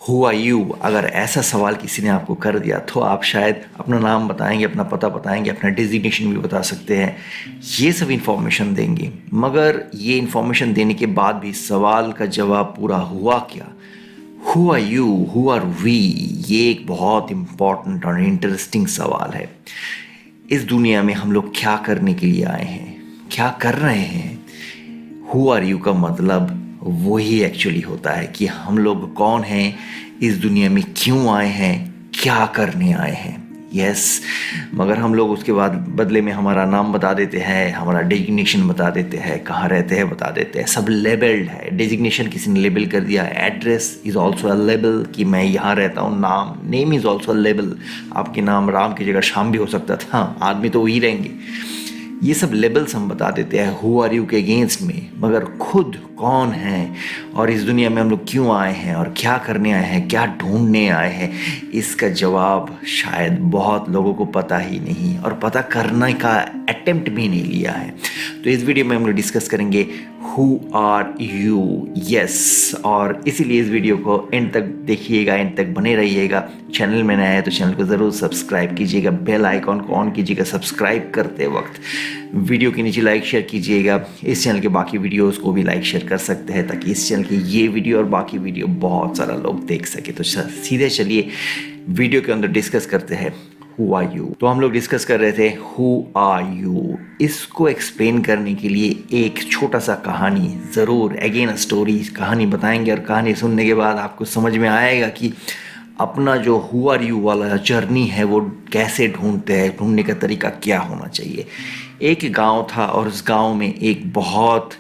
Who are you, अगर ऐसा सवाल किसी ने आपको कर दिया तो आप शायद अपना नाम बताएंगे, अपना पता बताएंगे, अपना डिजिग्नेशन भी बता सकते हैं, ये सब इन्फॉर्मेशन देंगे। मगर ये इन्फॉर्मेशन देने के बाद भी सवाल का जवाब पूरा हुआ क्या? Who are you, who are we, ये एक बहुत इम्पॉर्टेंट और इंटरेस्टिंग सवाल है। इस दुनिया में हम लोग क्या करने के लिए आए हैं, क्या कर रहे हैं? हु आर यू का मतलब वही एक्चुअली होता है कि हम लोग कौन हैं, इस दुनिया में क्यों आए हैं, क्या करने आए हैं। यस, मगर हम लोग उसके बाद बदले में हमारा नाम बता देते हैं, हमारा डेजिग्नेशन बता देते हैं, कहाँ रहते हैं बता देते हैं, सब लेबल्ड है। डेजिग्नेशन किसी ने लेबल कर दिया, address is also a label कि मैं यहाँ रहता हूँ। नाम, name is also a label, आपके नाम राम की जगह श्याम भी हो सकता था, आदमी तो वही रहेंगे। ये सब लेबल्स हम बता देते हैं हु आर यू के अगेंस्ट में, मगर खुद कौन हैं और इस दुनिया में हम लोग क्यों आए हैं और क्या करने आए हैं, क्या ढूंढने आए हैं, इसका जवाब शायद बहुत लोगों को पता ही नहीं और पता करने का अटेम्प्ट भी नहीं लिया है। तो इस वीडियो में हम लोग डिस्कस करेंगे हु आर यू। यस, और इसीलिए इस वीडियो को एंड तक देखिएगा, एंड तक बने रहिएगा। चैनल में नया है तो चैनल को ज़रूर सब्सक्राइब कीजिएगा, बेल आइकॉन को ऑन कीजिएगा सब्सक्राइब करते वक्त। वीडियो के नीचे लाइक शेयर कीजिएगा। इस चैनल के बाकी वीडियोस को भी लाइक शेयर कर सकते हैं ताकि इस चैनल की ये वीडियो और बाकी वीडियो बहुत सारा लोग देख सके। तो सीधे चलिए वीडियो के अंदर डिस्कस करते हैं हु आर यू। तो हम लोग डिस्कस कर रहे थे हु आर यू। इसको एक्सप्लेन करने के लिए एक छोटा सा कहानी, ज़रूर अगेन स्टोरी, कहानी बताएंगे और कहानी सुनने के बाद आपको समझ में आएगा कि अपना जो हु आर यू वाला जर्नी है वो कैसे ढूंढते हैं, ढूंढने का तरीका क्या होना चाहिए। एक गांव था और उस गांव में एक बहुत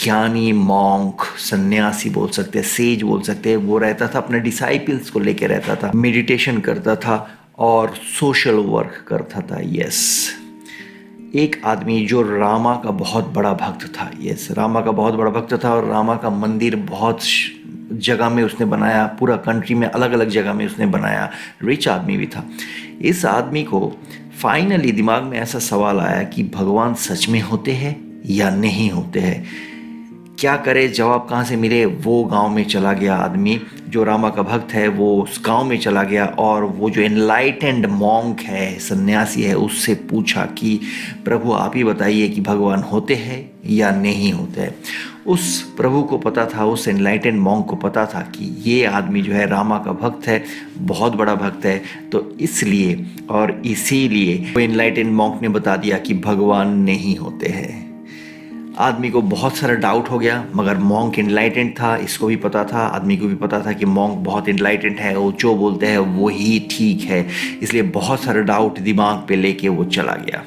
ज्ञानी मॉन्क, सन्यासी बोल सकते हैं, सेज बोल सकते हैं, वो रहता था, अपने डिसाइपल्स को लेके रहता था, मेडिटेशन करता था और सोशल वर्क करता था। यस, एक आदमी जो रामा का बहुत बड़ा भक्त था। यस, रामा का बहुत बड़ा भक्त था और रामा का मंदिर बहुत जगह में उसने बनाया, पूरा कंट्री में अलग अलग जगह में उसने बनाया। रिच आदमी भी था। इस आदमी को फाइनली दिमाग में ऐसा सवाल आया कि भगवान सच में होते हैं या नहीं होते हैं, क्या करे, जवाब कहाँ से मिले। वो गांव में चला गया आदमी, जो रामा का भक्त है वो उस गांव में चला गया और वो जो एनलाइटेंड मॉन्क है, सन्यासी है, उससे पूछा कि प्रभु आप ही बताइए कि भगवान होते हैं या नहीं होते हैं। उस प्रभु को पता था, उस एनलाइटेंड मॉन्क को पता था कि ये आदमी जो है रामा का भक्त है, बहुत बड़ा भक्त है, तो इसलिए और इसीलिए वो एनलाइटेंड मॉन्क ने बता दिया कि भगवान नहीं होते हैं। आदमी को बहुत सारा डाउट हो गया, मगर मॉन्क एनलाइटेंड था, इसको भी पता था, आदमी को भी पता था कि मॉन्क बहुत एनलाइटेंड है, वो जो बोलते हैं वही ठीक है, इसलिए बहुत सारा डाउट दिमाग पे लेके वो चला गया।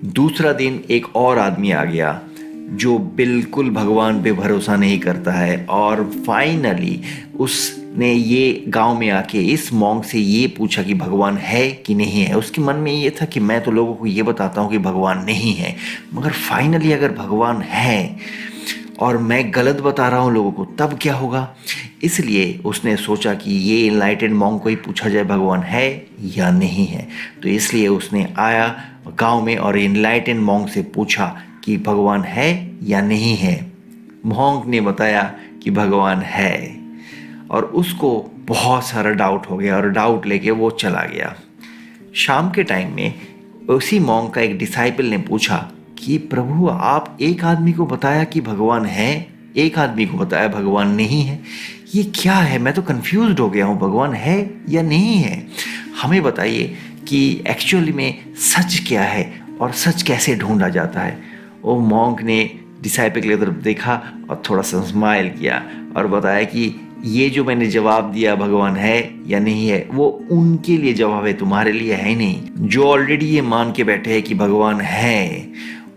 दूसरा दिन एक और आदमी आ गया जो बिल्कुल भगवान पे भरोसा नहीं करता है और फाइनली उसने ये गांव में आके इस मॉन्क से ये पूछा कि भगवान है कि नहीं है। उसके मन में ये था कि मैं तो लोगों को ये बताता हूँ कि भगवान नहीं है, मगर फाइनली अगर भगवान है और मैं गलत बता रहा हूँ लोगों को तब क्या होगा। इसलिए उसने सोचा कि ये एनलाइटेंड मॉन्क को ही पूछा जाए भगवान है या नहीं है। तो इसलिए उसने आया गांव में और एनलाइटेंड मॉन्क से पूछा कि भगवान है या नहीं है। मॉन्क ने बताया कि भगवान है और उसको बहुत सारा डाउट हो गया और डाउट लेके वो चला गया। शाम के टाइम में उसी मॉन्क का एक डिसाइपल ने पूछा कि प्रभु आप एक आदमी को बताया कि भगवान है, एक आदमी को बताया भगवान नहीं है, ये क्या है, मैं तो कंफ्यूज्ड हो गया हूँ, भगवान है या नहीं है, हमें बताइए कि एक्चुअली में सच क्या है और सच कैसे ढूंढा जाता है। वो मॉन्क ने डिसाइपल की तरफ देखा और थोड़ा सा स्माइल किया और बताया कि ये जो मैंने जवाब दिया भगवान है या नहीं है वो उनके लिए जवाब है, तुम्हारे लिए है नहीं। जो ऑलरेडी ये मान के बैठे हैं कि भगवान है,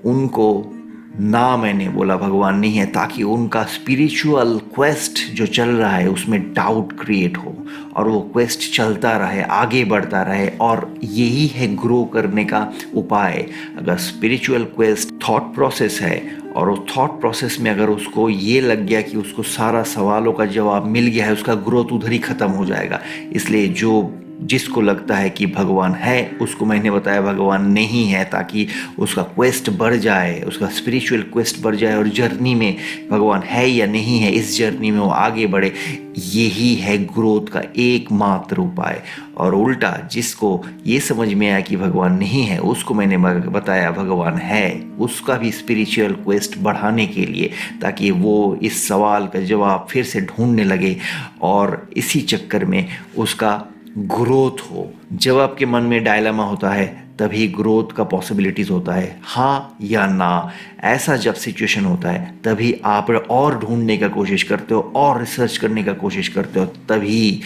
उनको ना मैंने बोला भगवान नहीं है, ताकि उनका स्पिरिचुअल क्वेस्ट जो चल रहा है उसमें डाउट क्रिएट हो और वो क्वेस्ट चलता रहे, आगे बढ़ता रहे। और यही है ग्रो करने का उपाय। अगर स्पिरिचुअल क्वेस्ट थॉट प्रोसेस है और उस थॉट प्रोसेस में अगर उसको ये लग गया कि उसको सारा सवालों का जवाब मिल गया है, उसका ग्रोथ उधर ही ख़त्म हो जाएगा। इसलिए जो जिसको लगता है कि भगवान है उसको मैंने बताया भगवान नहीं है, ताकि उसका क्वेस्ट बढ़ जाए, उसका स्पिरिचुअल क्वेस्ट बढ़ जाए और जर्नी में भगवान है या नहीं है, इस जर्नी में वो आगे बढ़े। यही है ग्रोथ का एकमात्र उपाय। और उल्टा जिसको ये समझ में आया कि भगवान नहीं है, उसको मैंने बताया भगवान है, उसका भी स्पिरिचुअल क्वेस्ट बढ़ाने के लिए, ताकि वो इस सवाल का जवाब फिर से ढूंढने लगे और इसी चक्कर में उसका ग्रोथ हो। जब आपके मन में डायलेमा होता है तभी ग्रोथ का पॉसिबिलिटीज़ होता है, हाँ या ना। ऐसा जब सिचुएशन होता है तभी आप और ढूंढने का कोशिश करते हो और रिसर्च करने का कोशिश करते हो, तभी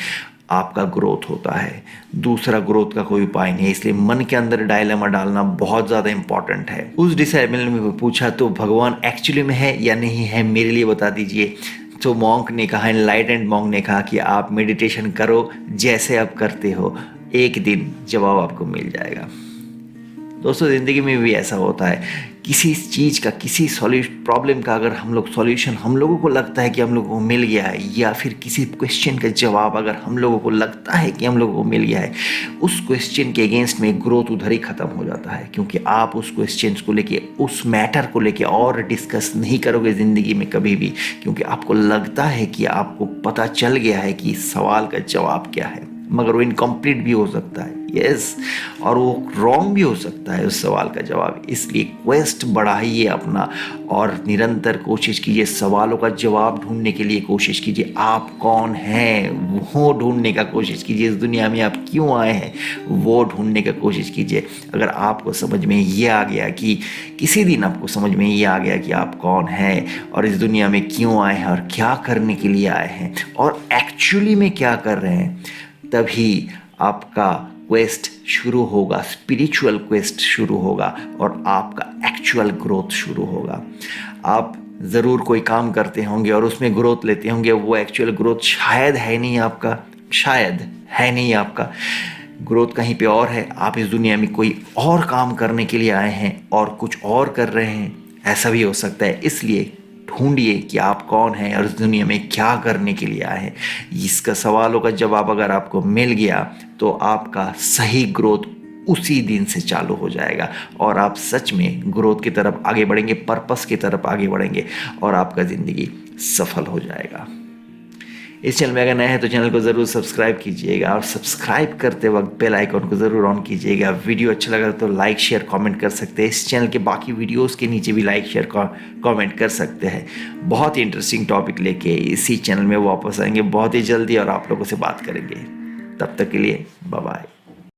आपका ग्रोथ होता है। दूसरा ग्रोथ का कोई उपाय नहीं है। इसलिए मन के अंदर डायलेमा डालना बहुत ज़्यादा इंपॉर्टेंट है। उस डिसाइबल ने पूछा तो भगवान एक्चुअली में है या नहीं है, मेरे लिए बता दीजिए। तो मॉन्क ने कहा, एनलाइटेंड मॉन्क ने कहा कि आप मेडिटेशन करो जैसे आप करते हो, एक दिन जवाब आपको मिल जाएगा। दोस्तों ज़िंदगी में भी ऐसा होता है, किसी चीज़ का, किसी प्रॉब्लम का अगर हम लोग सॉल्यूशन हम लोगों को लगता है कि हम लोगों को मिल गया है, या फिर किसी क्वेश्चन का जवाब अगर हम लोगों को लगता है कि हम लोगों को मिल गया है, उस क्वेश्चन के अगेंस्ट में ग्रोथ उधर ही ख़त्म हो जाता है। क्योंकि आप उस क्वेश्चन को लेके, उस मैटर को लेके और डिस्कस नहीं करोगे ज़िंदगी में कभी भी, क्योंकि आपको लगता है कि आपको पता चल गया है कि इस सवाल का जवाब क्या है। मगर वो इनकम्प्लीट भी हो सकता है, यस, और वो रॉन्ग भी हो सकता है उस सवाल का जवाब। इसलिए क्वेस्ट बढ़ाइए अपना और निरंतर कोशिश कीजिए, सवालों का जवाब ढूंढने के लिए कोशिश कीजिए। आप कौन हैं वो ढूंढने का कोशिश कीजिए। इस दुनिया में आप क्यों आए हैं वो ढूंढने का कोशिश कीजिए। अगर आपको समझ में ये आ गया कि किसी दिन आपको समझ में ये आ गया कि आप कौन हैं और इस दुनिया में क्यों आए हैं और क्या करने के लिए आए हैं और एक्चुअली में क्या कर रहे हैं, तभी आपका क्वेस्ट शुरू होगा, स्पिरिचुअल क्वेस्ट शुरू होगा और आपका एक्चुअल ग्रोथ शुरू होगा। आप ज़रूर कोई काम करते होंगे और उसमें ग्रोथ लेते होंगे, वो एक्चुअल ग्रोथ शायद है नहीं आपका, शायद है नहीं आपका, ग्रोथ कहीं पे और है। आप इस दुनिया में कोई और काम करने के लिए आए हैं और कुछ और कर रहे हैं, ऐसा भी हो सकता है। इसलिए ढूंढिए कि आप कौन हैं और इस दुनिया में क्या करने के लिए आए हैं। इसका सवालों का जवाब अगर आपको मिल गया तो आपका सही ग्रोथ उसी दिन से चालू हो जाएगा और आप सच में ग्रोथ की तरफ आगे बढ़ेंगे, पर्पस की तरफ आगे बढ़ेंगे और आपका ज़िंदगी सफल हो जाएगा। इस चैनल में अगर नए हैं तो चैनल को ज़रूर सब्सक्राइब कीजिएगा और सब्सक्राइब करते वक्त बेल आइकन को ज़रूर ऑन कीजिएगा। वीडियो अच्छा लगा तो लाइक शेयर कमेंट कर सकते हैं। इस चैनल के बाकी वीडियोस के नीचे भी लाइक शेयर कमेंट कर सकते हैं। बहुत ही इंटरेस्टिंग टॉपिक लेके इसी चैनल में वापस आएंगे बहुत ही जल्दी और आप लोगों से बात करेंगे। तब तक के लिए बाय बाय।